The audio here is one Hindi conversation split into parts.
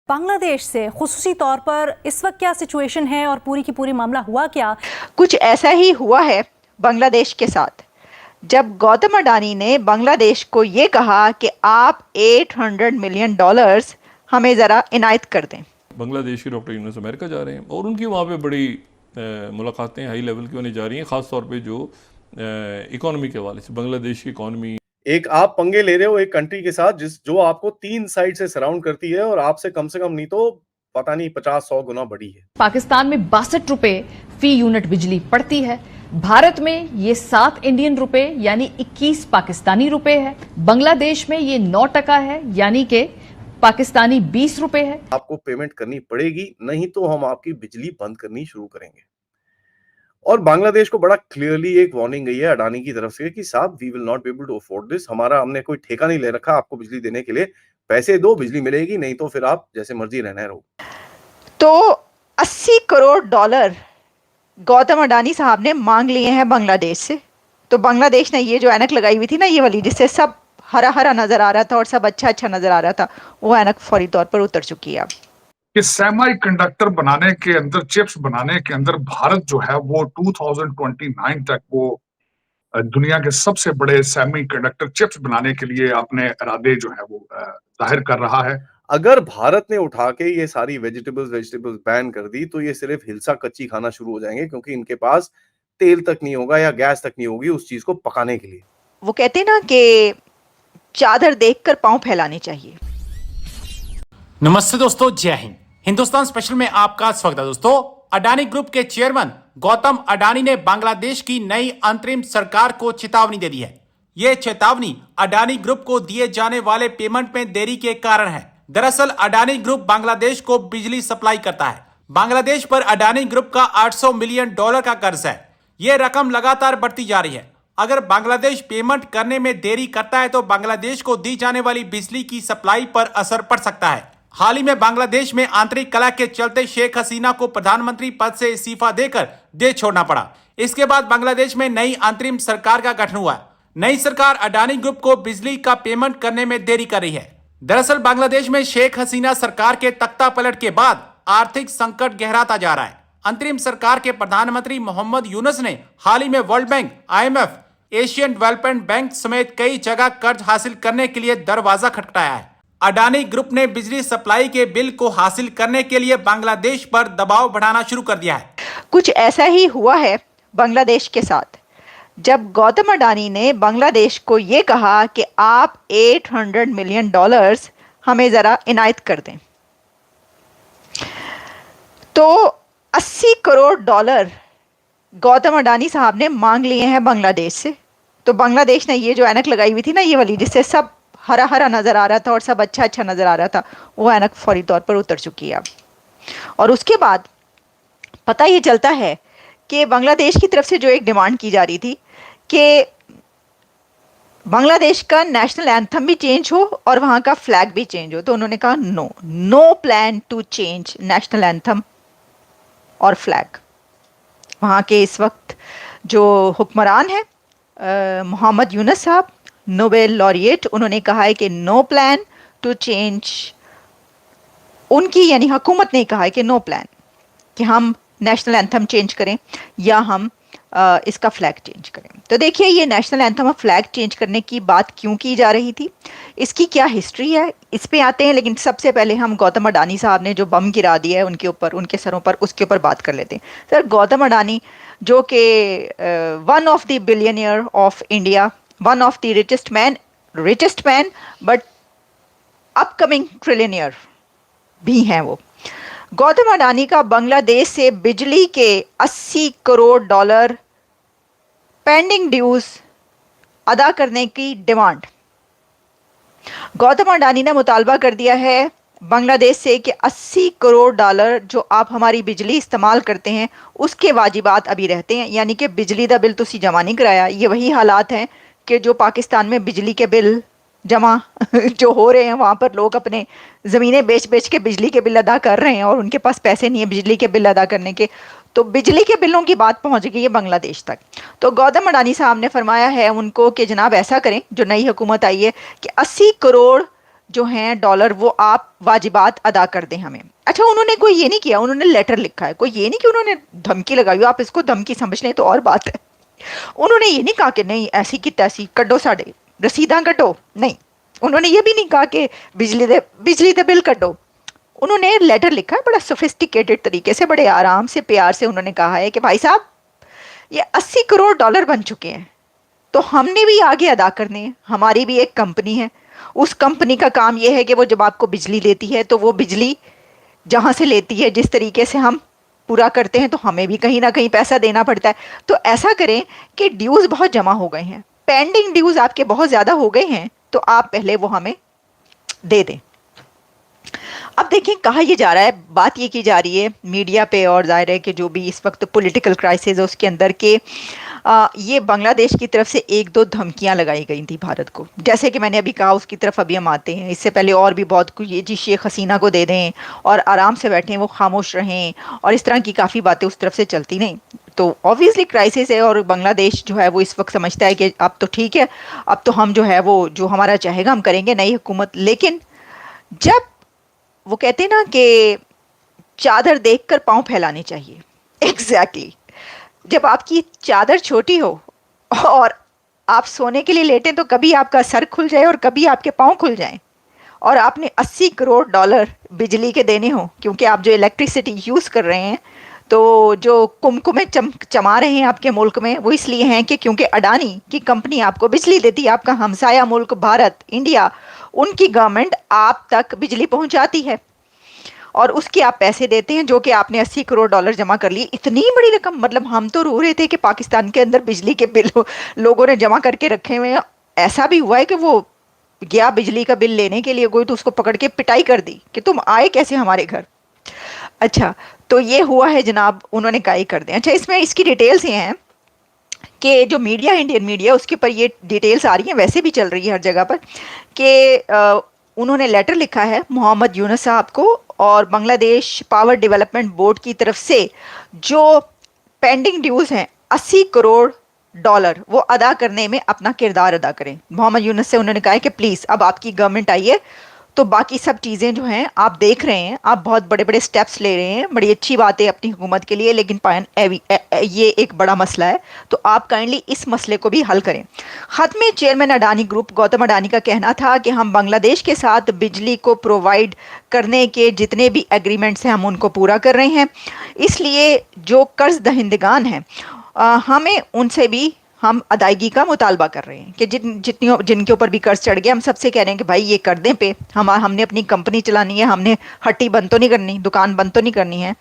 बांग्लादेश से खुसूसी तौर पर इस वक्त क्या सिचुएशन है और पूरी की पूरी मामला हुआ क्या? कुछ ऐसा ही हुआ है बांग्लादेश के साथ, जब गौतम अडानी ने बांग्लादेश को ये कहा कि आप $800 मिलियन हमें ज़रा इनायत कर दें। बांग्लादेश के डॉक्टर यूनुस अमेरिका जा रहे हैं और उनकी वहाँ पे बड़ी मुलाकातें हाई लेवल की होने जा रही हैं, ख़ास तौर पे जो इकोनॉमी के हवाले से बांग्लादेश की इकोनॉमी। एक आप पंगे ले रहे हो एक कंट्री के साथ जो आपको 3 साइड से सराउंड करती है और आपसे कम नहीं तो पता नहीं 50-100 गुना बड़ी है। पाकिस्तान में 62 रुपए फी यूनिट बिजली पड़ती है, भारत में ये 7 इंडियन रुपए यानी 21 पाकिस्तानी रुपए है, बांग्लादेश में ये 9% है यानी कि पाकिस्तानी 20 रुपए है। आपको पेमेंट करनी पड़ेगी, नहीं तो हम आपकी बिजली बंद करनी शुरू करेंगे। और बांग्लादेश को बड़ा क्लियरली एक वार्निंग गई है अडानी की तरफ से कि साहब we will not be able to afford this, हमने कोई ठेका नहीं ले रखा आपको बिजली देने के लिए, पैसे दो बिजली मिलेगी, नहीं तो फिर आप जैसे मर्जी रहना रहो। तो $80 करोड़ गौतम अडानी साहब ने मांग लिए हैं बांग्लादेश से। तो बांग्लादेश ने ये जो ऐनक लगाई हुई थी ना, ये वाली जिससे सब हरा हरा नजर आ रहा था और सब अच्छा नजर आ रहा था, वो ऐनक फौरी तौर पर उतर चुकी है। कि सेमी कंडक्टर बनाने के अंदर, चिप्स बनाने के अंदर भारत जो है वो 2029 तक वो दुनिया के सबसे बड़े सेमी कंडक्टर चिप्स बनाने के लिए अपने इरादे जो है वो जाहिर कर रहा है। अगर भारत ने उठा के ये सारी वेजिटेबल्स बैन कर दी तो ये सिर्फ हिलसा कच्ची खाना शुरू हो जाएंगे, क्योंकि इनके पास तेल तक नहीं होगा या गैस तक नहीं होगी उस चीज को पकाने के लिए। वो कहते ना कि चादर देखकर पांव फैलाने चाहिए। नमस्ते दोस्तों, जय हिंद। हिंदुस्तान स्पेशल में आपका स्वागत है। दोस्तों, अडानी ग्रुप के चेयरमैन गौतम अडानी ने बांग्लादेश की नई अंतरिम सरकार को चेतावनी दे दी है। यह चेतावनी अडानी ग्रुप को दिए जाने वाले पेमेंट में देरी के कारण है। दरअसल अडानी ग्रुप बांग्लादेश को बिजली सप्लाई करता है। बांग्लादेश पर अडानी ग्रुप का $800 मिलियन का कर्ज है। यह रकम लगातार बढ़ती जा रही है। अगर बांग्लादेश पेमेंट करने में देरी करता है तो बांग्लादेश को दी जाने वाली बिजली की सप्लाई पर असर पड़ सकता है। हाल ही में बांग्लादेश में आंतरिक कलह के चलते शेख हसीना को प्रधानमंत्री पद से इस्तीफा देकर देश छोड़ना पड़ा। इसके बाद बांग्लादेश में नई अंतरिम सरकार का गठन हुआ। नई सरकार अडानी ग्रुप को बिजली का पेमेंट करने में देरी कर रही है। दरअसल बांग्लादेश में शेख हसीना सरकार के तख्ता पलट के बाद आर्थिक संकट गहराता जा रहा है। अंतरिम सरकार के प्रधानमंत्री मोहम्मद यूनुस ने हाल ही में world bank, IMF, Asian development bank समेत कई जगह कर्ज हासिल करने के लिए दरवाजा खटखटाया है। अडानी ग्रुप ने बिजली सप्लाई के बिल को हासिल करने के लिए बांग्लादेश पर दबाव बढ़ाना शुरू कर दिया है। कुछ ऐसा ही हुआ है बांग्लादेश के साथ, जब गौतम अडानी ने बांग्लादेश को ये कहा कि आप $800 मिलियन हमें ज़रा इनायत कर दें। तो $80 करोड़ गौतम अडानी साहब ने मांग लिए हैं बांग्लादेश से। तो बांग्लादेश ने ये जो ऐनक लगाई हुई थी ना, ये वाली जिससे सब हरा हरा नजर आ रहा था और सब अच्छा नजर आ रहा था, वो ऐनक फौरी तौर पर उतर चुकी है। और उसके बाद पता ये चलता है कि बांग्लादेश की तरफ से जो एक डिमांड की जा रही थी कि बांग्लादेश का नेशनल एंथम भी चेंज हो और वहाँ का फ्लैग भी चेंज हो। तो उन्होंने कहा no plan to change national anthem और फ्लैग। वहाँ के इस वक्त जो हुक्मरान है मोहम्मद यूनुस साहब, नोबेल लॉरिएट, उन्होंने कहा है कि नो प्लान टू चेंज। उनकी यानी हुकूमत ने कहा है कि नो प्लान कि हम नेशनल एंथम चेंज करें या हम इसका फ्लैग चेंज करें। तो देखिए, ये नेशनल एंथम और फ्लैग चेंज करने की बात क्यों की जा रही थी, इसकी क्या हिस्ट्री है, इस पे आते हैं। लेकिन सबसे पहले हम गौतम अडानी साहब ने जो बम गिरा दिया है उनके ऊपर, उनके सरों पर, उसके ऊपर बात कर लेते हैं। सर, गौतम अडानी जो कि one of the billionaire of India, one of the richest man but upcoming trillionaire भी हैं वो। गौतम अडानी का बांग्लादेश से बिजली के $80 करोड़ पेंडिंग ड्यूज अदा करने की डिमांड। गौतम अडानी ने मुतालबा कर दिया है बांग्लादेश से कि $80 करोड़ जो आप हमारी बिजली इस्तेमाल करते हैं उसके वाजिबात अभी रहते हैं, यानी कि बिजली का बिल तुसी जमा नहीं कराया। ये वही हालात हैं कि जो पाकिस्तान में बिजली के बिल जमा जो हो रहे हैं, वहाँ पर लोग अपने ज़मीनें बेच के बिजली के बिल अदा कर रहे हैं और उनके पास पैसे नहीं है बिजली के बिल अदा करने के। तो बिजली के बिलों की बात पहुँच गई है बांग्लादेश तक। तो गौतम अडानी साहब ने फरमाया है उनको कि जनाब ऐसा करें, जो नई हुकूमत आई है, कि $80 करोड़ जो हैं डॉलर वो आप वाजिबात अदा कर दें हमें। अच्छा, उन्होंने कोई ये नहीं किया, उन्होंने लेटर लिखा है, कोई ये नहीं कि उन्होंने धमकी लगाई हो, आप इसको धमकी समझ लें तो और बात है। उन्होंने ये नहीं कहा कि नहीं ऐसी की तैसी कड्डो साढ़े रसीदा कड्डो, नहीं। उन्होंने ये भी नहीं कहा कि बिजली दे बिल कड्डो। उन्होंने लेटर लिखा है बड़ा सोफिस्टिकेटेड तरीके से, बड़े आराम से प्यार से उन्होंने कहा है कि भाई साहब ये 80 करोड़ डॉलर बन चुके हैं, तो हमने भी आगे अदा करने हैं। हमारी भी एक कंपनी है, उस कंपनी का काम यह है कि वो जब आपको बिजली देती है तो वो बिजली जहाँ से लेती है जिस तरीके से हम पूरा करते हैं तो हमें भी कहीं ना कहीं पैसा देना पड़ता है। तो ऐसा करें कि ड्यूज़ बहुत जमा हो गए हैं, पेंडिंग ड्यूज़ आपके बहुत ज़्यादा हो गए हैं, तो आप पहले वो हमें दे दें। अब देखें कहा यह जा रहा है, बात ये की जा रही है मीडिया पे, और जाहिर है कि जो भी इस वक्त पॉलिटिकल क्राइसिस है उसके अंदर के ये बांग्लादेश की तरफ से एक दो धमकियां लगाई गई थी भारत को। जैसे कि मैंने अभी कहा, उसकी तरफ अभी हम आते हैं। इससे पहले और भी बहुत कुछ, ये जी शेख हसीना को दे दें और आराम से बैठें, वो खामोश रहें, और इस तरह की काफ़ी बातें उस तरफ से चलती नहीं। तो ऑब्वियसली क्राइसिस है और बांग्लादेश जो है वो इस वक्त समझता है कि अब तो ठीक है, अब तो हम जो है वो जो हमारा चाहेगा हम करेंगे, नई हुकूमत। लेकिन जब वो कहते हैं ना कि चादर देखकर पांव फैलाने चाहिए, एग्जैक्टली जब आपकी चादर छोटी हो और आप सोने के लिए लेटें तो कभी आपका सर खुल जाए और कभी आपके पांव खुल जाएं, और आपने 80 करोड़ डॉलर बिजली के देने हो, क्योंकि आप जो इलेक्ट्रिसिटी यूज़ कर रहे हैं, तो जो कुमकुमें चमा रहे हैं आपके मुल्क में, वो इसलिए हैं कि क्योंकि अडानी की कंपनी आपको बिजली देती है। आपका हमसाया मुल्क भारत, इंडिया, उनकी गवर्नमेंट आप तक बिजली पहुंचाती है और उसके आप पैसे देते हैं, जो कि आपने 80 करोड़ डॉलर जमा कर लिए। इतनी बड़ी रकम, मतलब हम तो रो रहे थे कि पाकिस्तान के अंदर बिजली के बिल लोगों ने जमा करके रखे हुए हैं। ऐसा भी हुआ है कि वो गया बिजली का बिल लेने के लिए कोई, तो उसको पकड़ के पिटाई कर दी कि तुम आए कैसे हमारे घर। अच्छा, तो ये हुआ है जनाब, उन्होंने काई कर दें। अच्छा, इसमें इसकी डिटेल्स ये हैं कि जो मीडिया, इंडियन मीडिया, उसके ऊपर ये डिटेल्स आ रही हैं, वैसे भी चल रही है हर जगह पर, कि उन्होंने लेटर लिखा है मोहम्मद यूनुस साहब को, और बांग्लादेश पावर डेवलपमेंट बोर्ड की तरफ से जो पेंडिंग ड्यूज़ हैं 80 करोड़ डॉलर, वो अदा करने में अपना किरदार अदा करें। मोहम्मद यूनुस से उन्होंने कहा है कि प्लीज़ अब आपकी गवर्नमेंट आई है, तो बाकी सब चीज़ें जो हैं आप देख रहे हैं, आप बहुत बड़े बड़े स्टेप्स ले रहे हैं, बड़ी अच्छी बात है अपनी हुकूमत के लिए, लेकिन ये एक बड़ा मसला है, तो आप काइंडली इस मसले को भी हल करें। ख़त में चेयरमैन अडानी ग्रुप गौतम अडानी का कहना था कि हम बांग्लादेश के साथ बिजली को प्रोवाइड करने के जितने भी एग्रीमेंट्स हैं हम उनको पूरा कर रहे हैं, इसलिए जो कर्ज दहिंदगान हैं हमें उनसे भी हम अदायगी का मुतालबा कर रहे हैं कि जिनके ऊपर भी कर्ज चढ़ गया, हम सबसे कह रहे हैं कि भाई ये कर दें पे, हमने अपनी कंपनी चलानी है, हमने हट्टी बंद तो नहीं करनी, दुकान बंद तो नहीं करनी है।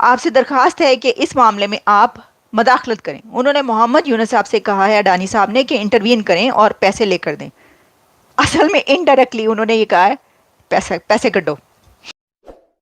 आपसे दरख्वास्त है कि इस मामले में आप मदाखलत करें। उन्होंने मोहम्मद यूनुस साहब से कहा है, अडानी साहब ने, कि इंटरवीन करें और पैसे लेकर दें। असल में इनडायरेक्टली उन्होंने ये कहा है पैसे कटो।